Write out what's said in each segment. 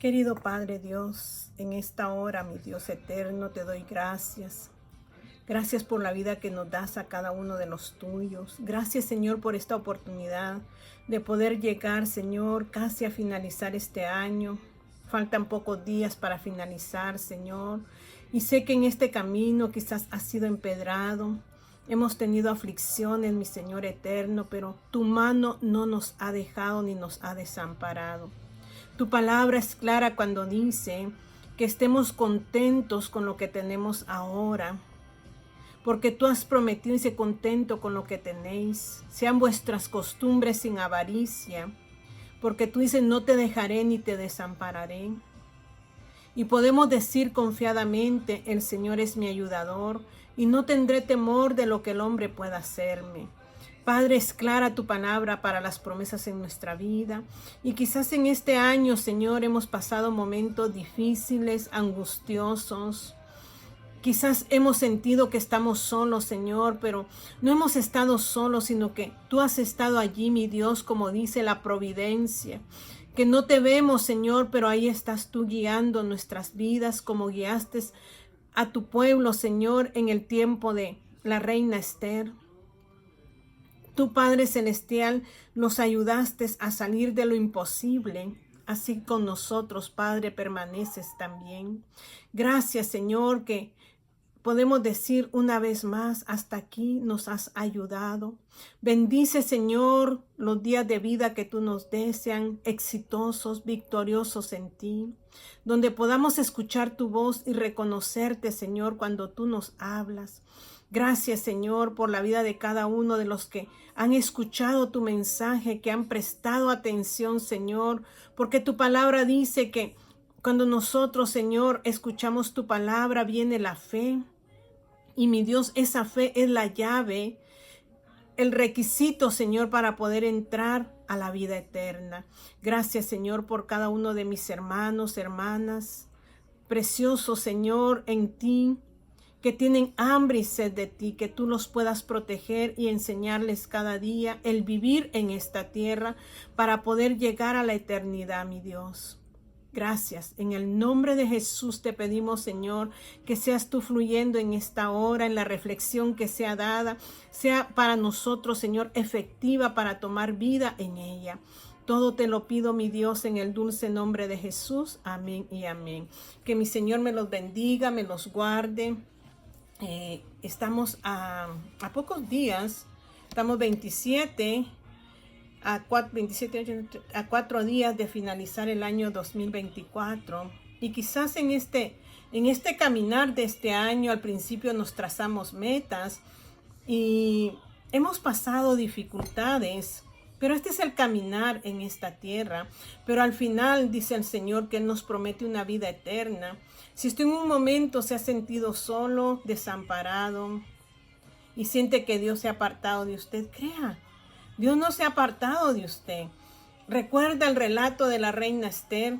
Querido Padre Dios, en esta hora, mi Dios eterno, te doy gracias. Gracias por la vida que nos das a cada uno de los tuyos. Gracias, Señor, por esta oportunidad de poder llegar, Señor, casi a finalizar este año. Faltan pocos días para finalizar, Señor. Y sé que en este camino quizás ha sido empedrado. Hemos tenido aflicciones, mi Señor eterno, pero tu mano no nos ha dejado ni nos ha desamparado. Tu palabra es clara cuando dice que estemos contentos con lo que tenemos ahora, porque tú has prometido y sé contento con lo que tenéis. Sean vuestras costumbres sin avaricia, porque tú dices no te dejaré ni te desampararé. Y podemos decir confiadamente, el Señor es mi ayudador y no tendré temor de lo que el hombre pueda hacerme. Padre, es clara tu palabra para las promesas en nuestra vida. Y quizás en este año, Señor, hemos pasado momentos difíciles, angustiosos. Quizás hemos sentido que estamos solos, Señor, pero no hemos estado solos, sino que tú has estado allí, mi Dios, como dice la providencia. Que no te vemos, Señor, pero ahí estás tú guiando nuestras vidas como guiaste a tu pueblo, Señor, en el tiempo de la reina Esther. Tu Padre Celestial, nos ayudaste a salir de lo imposible. Así con nosotros, Padre, permaneces también. Gracias, Señor, que podemos decir una vez más, hasta aquí nos has ayudado. Bendice, Señor, los días de vida que tú nos des, sean exitosos, victoriosos en ti, donde podamos escuchar tu voz y reconocerte, Señor, cuando tú nos hablas. Gracias, Señor, por la vida de cada uno de los que han escuchado tu mensaje, que han prestado atención, Señor, porque tu palabra dice que cuando nosotros, Señor, escuchamos tu palabra, viene la fe. Y mi Dios, esa fe es la llave, el requisito, Señor, para poder entrar a la vida eterna. Gracias, Señor, por cada uno de mis hermanos, hermanas. Precioso, Señor, en ti, que tienen hambre y sed de ti, que tú los puedas proteger y enseñarles cada día el vivir en esta tierra para poder llegar a la eternidad, mi Dios. Gracias. En el nombre de Jesús te pedimos, Señor, que seas tú fluyendo en esta hora, en la reflexión que sea dada, sea para nosotros, Señor, efectiva para tomar vida en ella. Todo te lo pido, mi Dios, en el dulce nombre de Jesús. Amén y amén. Que mi Señor me los bendiga, me los guarde. Estamos a pocos días, estamos 27 a 4 días de finalizar el año 2024 y quizás en este caminar de este año al principio nos trazamos metas y hemos pasado dificultades, pero este es el caminar en esta tierra. Pero al final dice el Señor que Él nos promete una vida eterna. Si usted en un momento se ha sentido solo, desamparado y siente que Dios se ha apartado de usted, crea, Dios no se ha apartado de usted. Recuerda el relato de la reina Esther.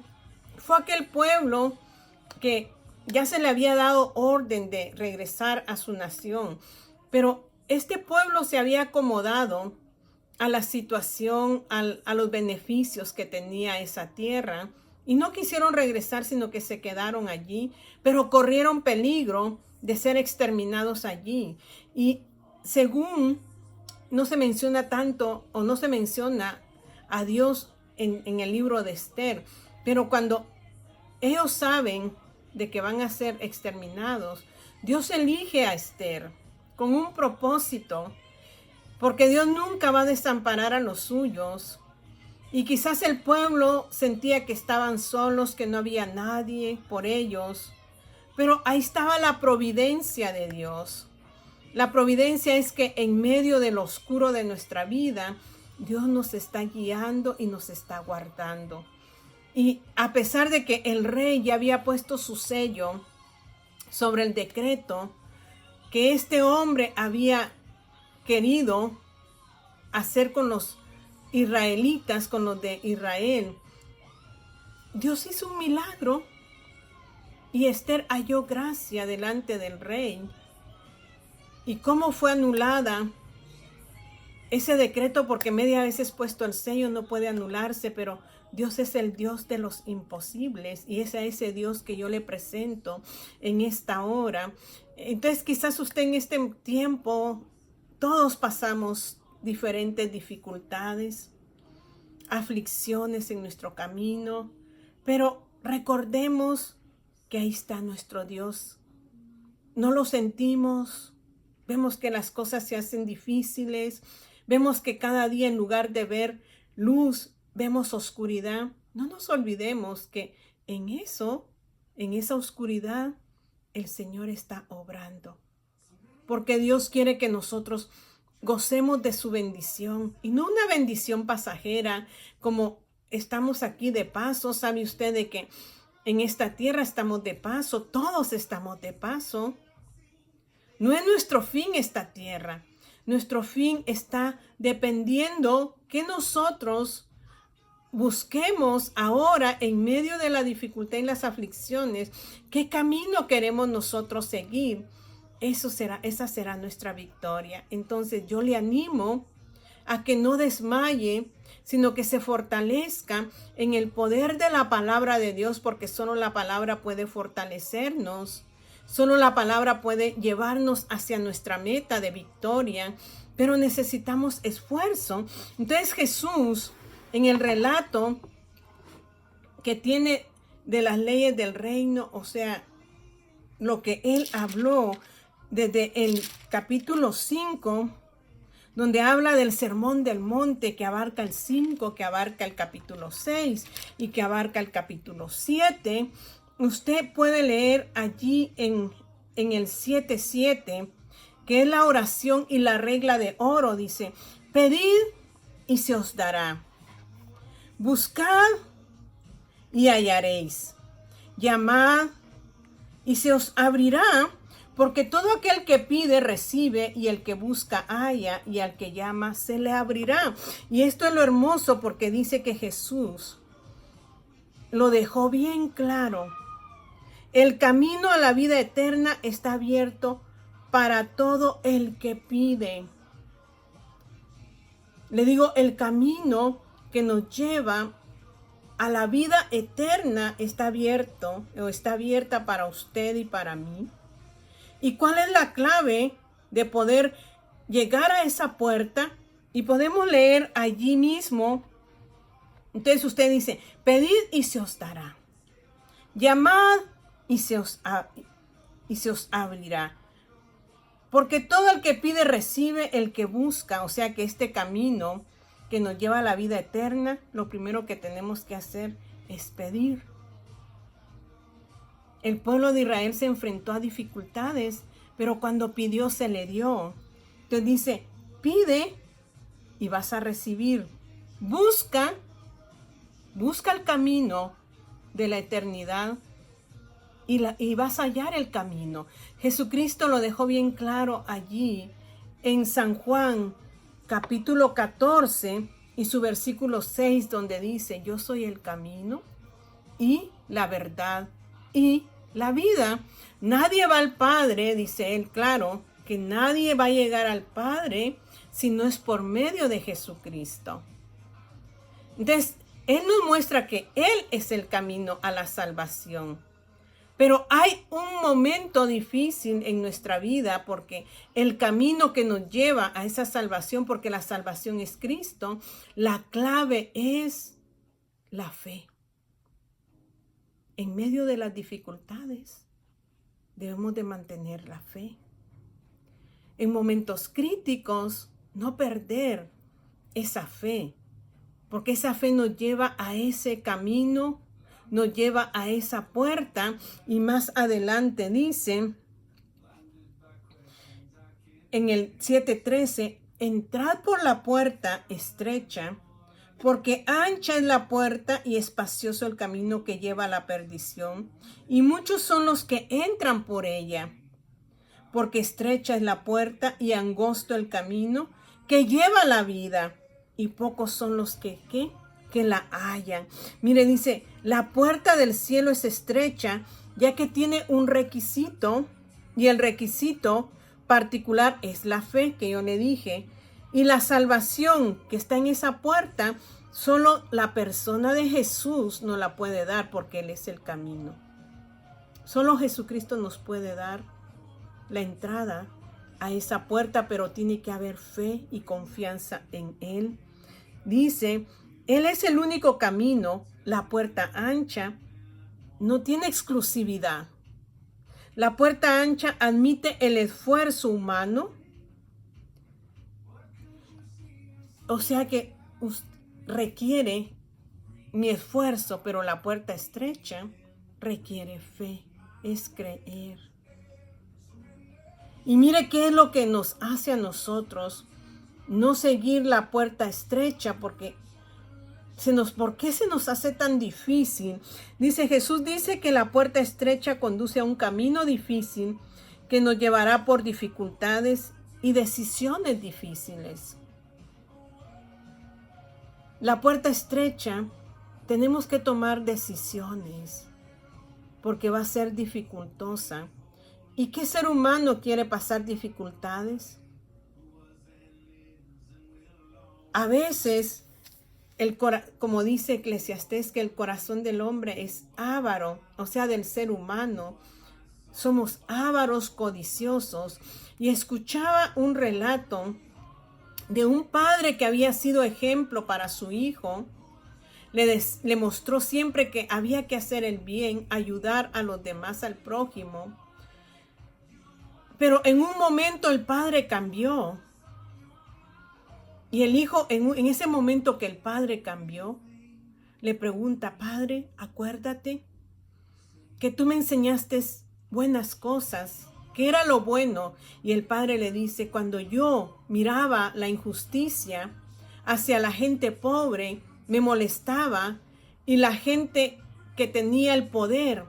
Fue aquel pueblo que ya se le había dado orden de regresar a su nación, pero este pueblo se había acomodado a la situación, a los beneficios que tenía esa tierra, y no quisieron regresar, sino que se quedaron allí, pero corrieron peligro de ser exterminados allí. Y según no se menciona tanto o no se menciona a Dios en el libro de Esther, pero cuando ellos saben de que van a ser exterminados, Dios elige a Esther con un propósito, porque Dios nunca va a desamparar a los suyos. Y quizás el pueblo sentía que estaban solos, que no había nadie por ellos, pero ahí estaba la providencia de Dios. La providencia es que en medio del oscuro de nuestra vida, Dios nos está guiando y nos está guardando. Y a pesar de que el rey ya había puesto su sello sobre el decreto que este hombre había querido hacer con los israelitas, con los de Israel, Dios hizo un milagro y Esther halló gracia delante del rey. ¿Y cómo fue anulada ese decreto? Porque media vez puesto el sello no puede anularse, pero Dios es el Dios de los imposibles y es a ese Dios que yo le presento en esta hora. Entonces quizás usted en este tiempo, todos pasamos diferentes dificultades, aflicciones en nuestro camino, pero recordemos que ahí está nuestro Dios. No lo sentimos, vemos que las cosas se hacen difíciles, vemos que cada día en lugar de ver luz, vemos oscuridad. No nos olvidemos que en esa oscuridad, el Señor está obrando. Porque Dios quiere que nosotros gocemos de su bendición. Y no una bendición pasajera, como estamos aquí de paso. ¿Sabe usted de que en esta tierra estamos de paso? Todos estamos de paso. No es nuestro fin esta tierra. Nuestro fin está dependiendo que nosotros busquemos ahora en medio de la dificultad y las aflicciones, qué camino queremos nosotros seguir. Esa será nuestra victoria. Entonces yo le animo a que no desmaye, sino que se fortalezca en el poder de la palabra de Dios, porque solo la palabra puede fortalecernos. Solo la palabra puede llevarnos hacia nuestra meta de victoria, pero necesitamos esfuerzo. Entonces Jesús, en el relato que tiene de las leyes del reino, o sea, lo que él habló desde el capítulo 5, donde habla del sermón del monte, que abarca el 5, que abarca el capítulo 6 y que abarca el capítulo 7, usted puede leer allí en el 7:7, que es la oración y la regla de oro. Dice: pedid y se os dará. Buscad y hallaréis. Llamad y se os abrirá, porque todo aquel que pide recibe, y el que busca halla, y al que llama se le abrirá. Y esto es lo hermoso, porque dice que Jesús lo dejó bien claro. El camino a la vida eterna está abierto para todo el que pide. Le digo, el camino que nos lleva a la vida eterna está abierto, o está abierta para usted y para mí. ¿Y cuál es la clave de poder llegar a esa puerta? Y podemos leer allí mismo. Entonces usted dice: pedid y se os dará. Llamad y se os abrirá. Porque todo el que pide recibe, el que busca. O sea que este camino que nos lleva a la vida eterna, lo primero que tenemos que hacer es pedir. El pueblo de Israel se enfrentó a dificultades, pero cuando pidió se le dio. Entonces dice: pide y vas a recibir. Busca el camino de la eternidad y vas a hallar el camino. Jesucristo lo dejó bien claro allí en San Juan capítulo 14 y su versículo 6, donde dice: yo soy el camino y la verdad y la vida. Nadie va al Padre, dice él, claro, que nadie va a llegar al Padre si no es por medio de Jesucristo. Entonces, él nos muestra que él es el camino a la salvación. Pero hay un momento difícil en nuestra vida, porque el camino que nos lleva a esa salvación, porque la salvación es Cristo, la clave es la fe. En medio de las dificultades, debemos de mantener la fe. En momentos críticos, no perder esa fe, porque esa fe nos lleva a ese camino, nos lleva a esa puerta. Y más adelante dice en el 7:13: entrad por la puerta estrecha, porque ancha es la puerta y espacioso el camino que lleva a la perdición, y muchos son los que entran por ella. Porque estrecha es la puerta y angosto el camino que lleva a la vida, y pocos son los que la hallan. Mire, dice: la puerta del cielo es estrecha, ya que tiene un requisito, y el requisito particular es la fe, que yo le dije. Y la salvación que está en esa puerta Solo la persona de Jesús nos la puede dar porque Él es el camino. Solo Jesucristo nos puede dar la entrada a esa puerta, pero tiene que haber fe y confianza en Él. Dice, Él es el único camino, la puerta ancha, no tiene exclusividad. La puerta ancha admite el esfuerzo humano. O sea que requiere mi esfuerzo, pero la puerta estrecha requiere fe, es creer. Y mire qué es lo que nos hace a nosotros no seguir la puerta estrecha, porque ¿por qué se nos hace tan difícil? Jesús dice que la puerta estrecha conduce a un camino difícil que nos llevará por dificultades y decisiones difíciles. La puerta estrecha, tenemos que tomar decisiones porque va a ser dificultosa. ¿Y qué ser humano quiere pasar dificultades? A veces, como dice Eclesiastés, que el corazón del hombre es avaro, o sea, del ser humano. Somos ávaros, codiciosos. Y escuchaba un relato de un padre que había sido ejemplo para su hijo. Le mostró siempre que había que hacer el bien, ayudar a los demás, al prójimo. Pero en un momento el padre cambió. Y el hijo, en ese momento que el padre cambió, le pregunta, padre, acuérdate que tú me enseñaste buenas cosas. ¿Qué era lo bueno? Y el padre le dice, cuando yo miraba la injusticia hacia la gente pobre, me molestaba, y la gente que tenía el poder,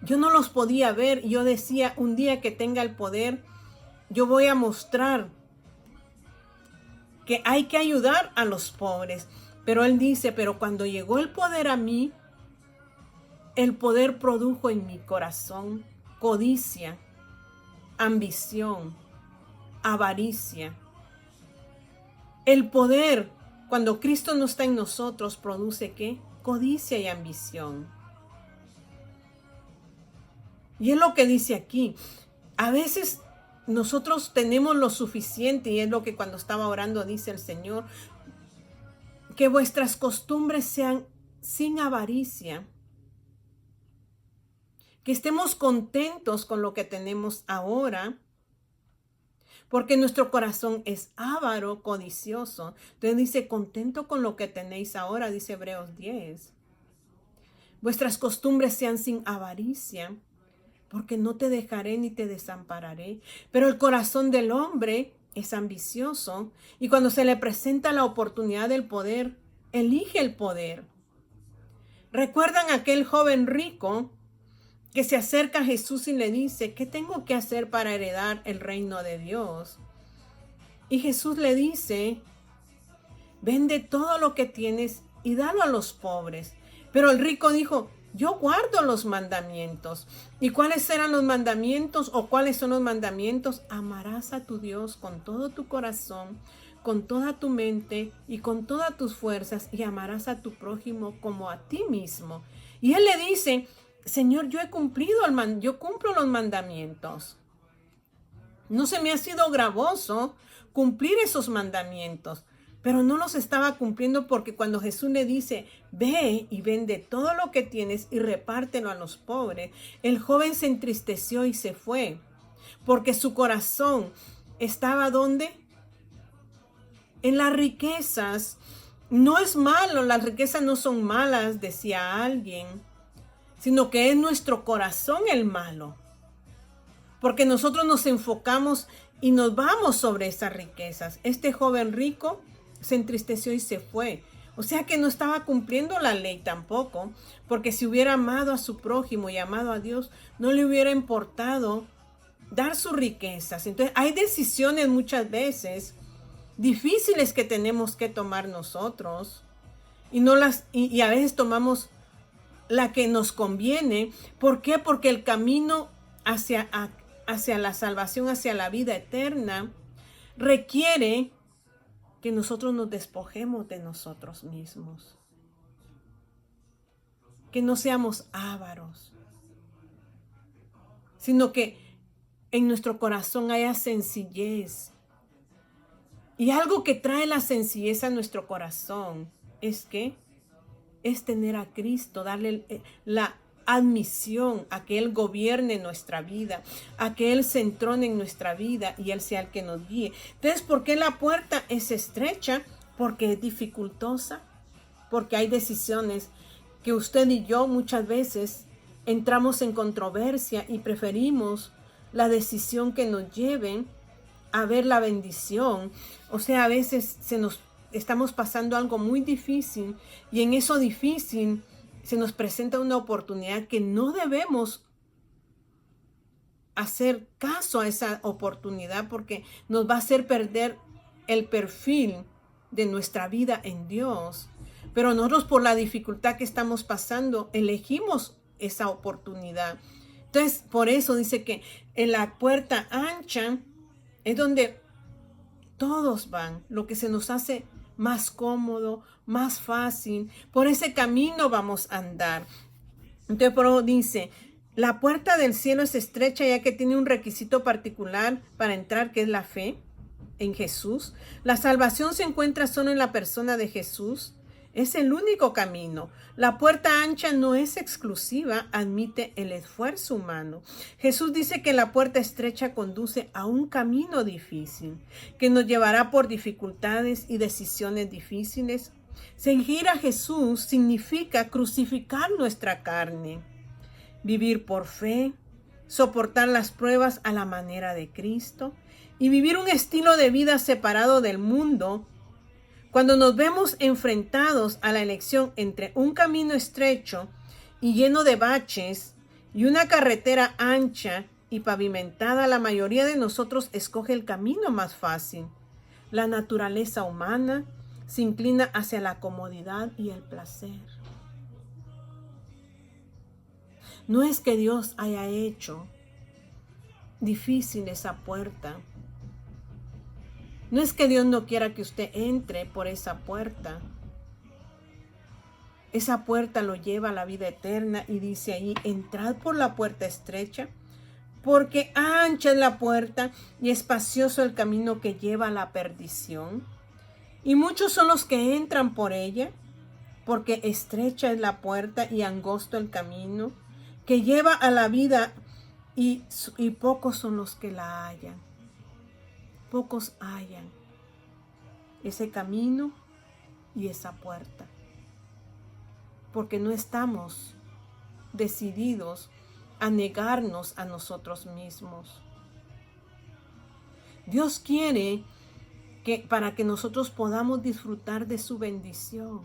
yo no los podía ver. Yo decía, un día que tenga el poder, yo voy a mostrar que hay que ayudar a los pobres. Pero él dice, pero cuando llegó el poder a mí, el poder produjo en mi corazón codicia, ambición, avaricia. El poder, cuando Cristo no está en nosotros, produce ¿qué? Codicia y ambición. Y es lo que dice aquí. A veces nosotros tenemos lo suficiente, y es lo que cuando estaba orando dice el Señor, que vuestras costumbres sean sin avaricia, que estemos contentos con lo que tenemos ahora, porque nuestro corazón es avaro, codicioso. Entonces dice, contento con lo que tenéis ahora, dice Hebreos 10. Vuestras costumbres sean sin avaricia, porque no te dejaré ni te desampararé. Pero el corazón del hombre es ambicioso, y cuando se le presenta la oportunidad del poder, elige el poder. ¿Recuerdan aquel joven rico que se acerca a Jesús y le dice, ¿qué tengo que hacer para heredar el reino de Dios? Y Jesús le dice, vende todo lo que tienes y dalo a los pobres. Pero el rico dijo, yo guardo los mandamientos. ¿Y cuáles eran los mandamientos, o cuáles son los mandamientos? Amarás a tu Dios con todo tu corazón, con toda tu mente y con todas tus fuerzas, y amarás a tu prójimo como a ti mismo. Y él le dice, Señor, yo cumplo los mandamientos. No se me ha sido gravoso cumplir esos mandamientos, pero no los estaba cumpliendo, porque cuando Jesús le dice, ve y vende todo lo que tienes y repártelo a los pobres, el joven se entristeció y se fue, porque su corazón estaba ¿dónde? En las riquezas. No es malo, las riquezas no son malas, decía alguien, sino que es nuestro corazón el malo, porque nosotros nos enfocamos y nos vamos sobre esas riquezas. Este joven rico se entristeció y se fue. O sea que no estaba cumpliendo la ley tampoco, porque si hubiera amado a su prójimo y amado a Dios, no le hubiera importado dar sus riquezas. Entonces hay decisiones muchas veces difíciles que tenemos que tomar nosotros, y a veces tomamos la que nos conviene. ¿Por qué? Porque el camino hacia la salvación, hacia la vida eterna, requiere que nosotros nos despojemos de nosotros mismos. Que no seamos ávaros, sino que en nuestro corazón haya sencillez. Y algo que trae la sencillez a nuestro corazón es tener a Cristo, darle la admisión a que Él gobierne nuestra vida, a que Él se entrone en nuestra vida y Él sea el que nos guíe. Entonces, ¿por qué la puerta es estrecha? Porque es dificultosa, porque hay decisiones que usted y yo muchas veces entramos en controversia y preferimos la decisión que nos lleve a ver la bendición. O sea, a veces estamos pasando algo muy difícil y en eso difícil se nos presenta una oportunidad que no debemos hacer caso a esa oportunidad porque nos va a hacer perder el perfil de nuestra vida en Dios. Pero nosotros, por la dificultad que estamos pasando, elegimos esa oportunidad. Entonces, por eso dice que en la puerta ancha es donde todos van, lo que se nos hace más cómodo, más fácil. Por ese camino vamos a andar. Entonces, por eso dice, la puerta del cielo es estrecha ya que tiene un requisito particular para entrar, que es la fe en Jesús. La salvación se encuentra solo en la persona de Jesús. Es el único camino. La puerta ancha no es exclusiva, admite el esfuerzo humano. Jesús dice que la puerta estrecha conduce a un camino difícil, que nos llevará por dificultades y decisiones difíciles. Seguir a Jesús significa crucificar nuestra carne, vivir por fe, soportar las pruebas a la manera de Cristo y vivir un estilo de vida separado del mundo. Cuando nos vemos enfrentados a la elección entre un camino estrecho y lleno de baches y una carretera ancha y pavimentada, la mayoría de nosotros escoge el camino más fácil. La naturaleza humana se inclina hacia la comodidad y el placer. No es que Dios haya hecho difícil esa puerta. No es que Dios no quiera que usted entre por esa puerta. Esa puerta lo lleva a la vida eterna y dice ahí, entrad por la puerta estrecha, porque ancha es la puerta y espacioso el camino que lleva a la perdición. Y muchos son los que entran por ella, porque estrecha es la puerta y angosto el camino que lleva a la vida y pocos son los que la hallan. Pocos hallan ese camino y esa puerta, porque no estamos decididos a negarnos a nosotros mismos. Dios quiere que para que nosotros podamos disfrutar de su bendición,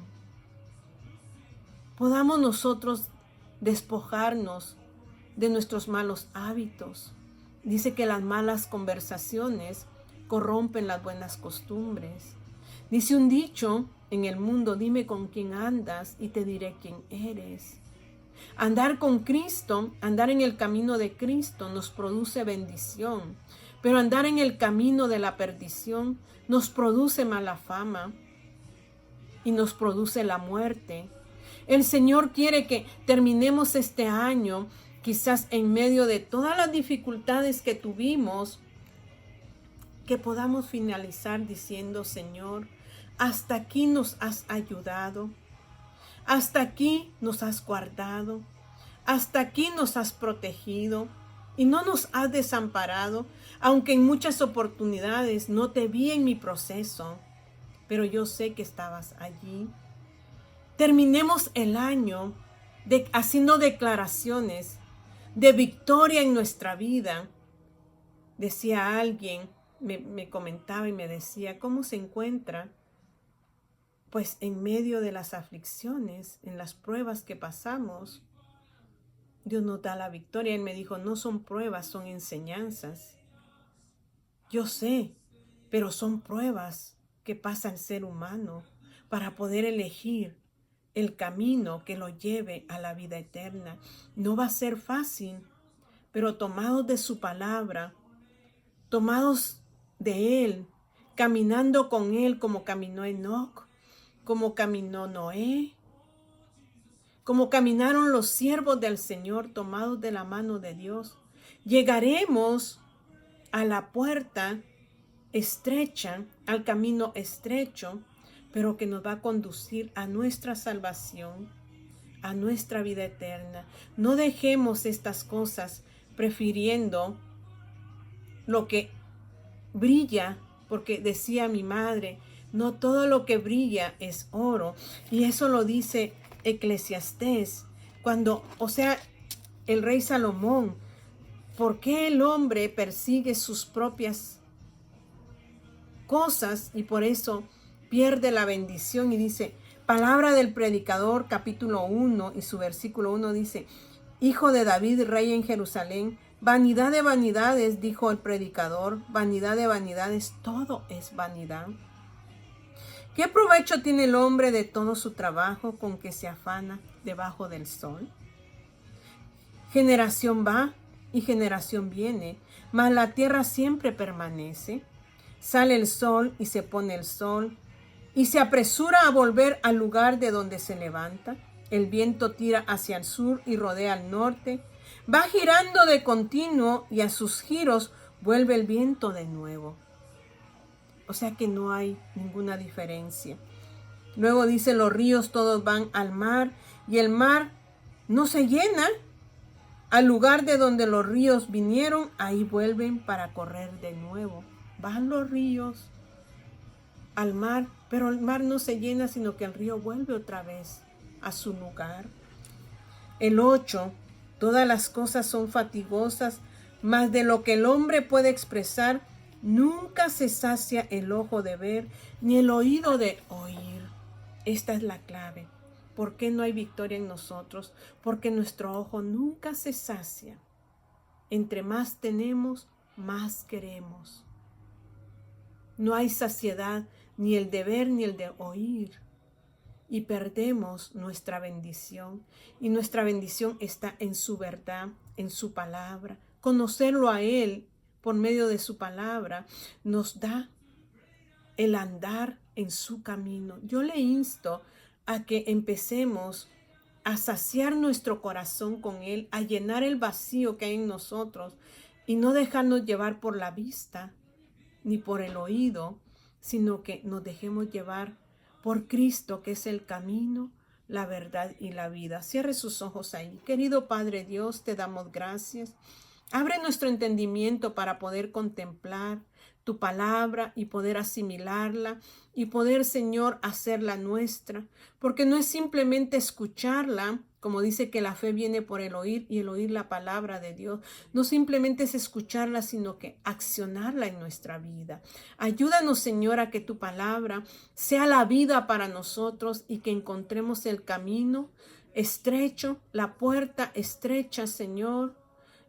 podamos nosotros despojarnos de nuestros malos hábitos. Dice que las malas conversaciones corrompen las buenas costumbres. Dice un dicho en el mundo, dime con quién andas y te diré quién eres. Andar con Cristo, andar en el camino de Cristo nos produce bendición, pero andar en el camino de la perdición nos produce mala fama y nos produce la muerte. El Señor quiere que terminemos este año, quizás en medio de todas las dificultades que tuvimos, que podamos finalizar diciendo, Señor, hasta aquí nos has ayudado, hasta aquí nos has guardado, hasta aquí nos has protegido y no nos has desamparado, aunque en muchas oportunidades no te vi en mi proceso, pero yo sé que estabas allí. Terminemos el año haciendo declaraciones de victoria en nuestra vida. Decía alguien, me comentaba y me decía, ¿cómo se encuentra? Pues en medio de las aflicciones, en las pruebas que pasamos, Dios nos da la victoria. Él me dijo, no son pruebas, son enseñanzas. Yo sé, pero son pruebas que pasa el ser humano para poder elegir el camino que lo lleve a la vida eterna. No va a ser fácil, pero tomados de su palabra, tomados de Él, caminando con Él como caminó Enoc, como caminó Noé, como caminaron los siervos del Señor tomados de la mano de Dios. Llegaremos a la puerta estrecha, al camino estrecho, pero que nos va a conducir a nuestra salvación, a nuestra vida eterna. No dejemos estas cosas prefiriendo lo que brilla, porque decía mi madre, no todo lo que brilla es oro. Y eso lo dice Eclesiastés, cuando, el rey Salomón, ¿por qué el hombre persigue sus propias cosas y por eso pierde la bendición? Y dice, palabra del predicador, capítulo 1 y su versículo 1 dice, hijo de David, rey en Jerusalén, vanidad de vanidades, dijo el predicador, vanidad de vanidades, todo es vanidad. ¿Qué provecho tiene el hombre de todo su trabajo con que se afana debajo del sol? Generación va y generación viene, mas la tierra siempre permanece. Sale el sol y se pone el sol, y se apresura a volver al lugar de donde se levanta. El viento tira hacia el sur y rodea al norte. Va girando de continuo y a sus giros vuelve el viento de nuevo. O sea que no hay ninguna diferencia. Luego dice, los ríos todos van al mar y el mar no se llena. Al lugar de donde los ríos vinieron, ahí vuelven para correr de nuevo. Van los ríos al mar, pero el mar no se llena, sino que el río vuelve otra vez a su lugar. El 8, todas las cosas son fatigosas, mas de lo que el hombre puede expresar, nunca se sacia el ojo de ver, ni el oído de oír. Esta es la clave. ¿Por qué no hay victoria en nosotros? Porque nuestro ojo nunca se sacia. Entre más tenemos, más queremos. No hay saciedad, ni el de ver, ni el de oír. Y perdemos nuestra bendición. Y nuestra bendición está en su verdad, en su palabra. Conocerlo a Él por medio de su palabra nos da el andar en su camino. Yo le insto a que empecemos a saciar nuestro corazón con Él, a llenar el vacío que hay en nosotros y no dejarnos llevar por la vista ni por el oído, sino que nos dejemos llevar por Cristo, que es el camino, la verdad y la vida. Cierre sus ojos ahí. Querido Padre Dios, te damos gracias. Abre nuestro entendimiento para poder contemplar tu palabra y poder asimilarla y poder, Señor, hacerla nuestra. Porque no es simplemente escucharla, como dice que la fe viene por el oír y el oír la palabra de Dios. No simplemente es escucharla, sino que accionarla en nuestra vida. Ayúdanos, Señor, a que tu palabra sea la vida para nosotros y que encontremos el camino estrecho, la puerta estrecha, Señor,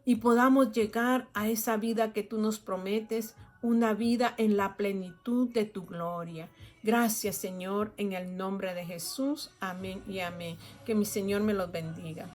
y podamos llegar a esa vida que tú nos prometes, una vida en la plenitud de tu gloria. Gracias, Señor, en el nombre de Jesús. Amén y amén. Que mi Señor me los bendiga.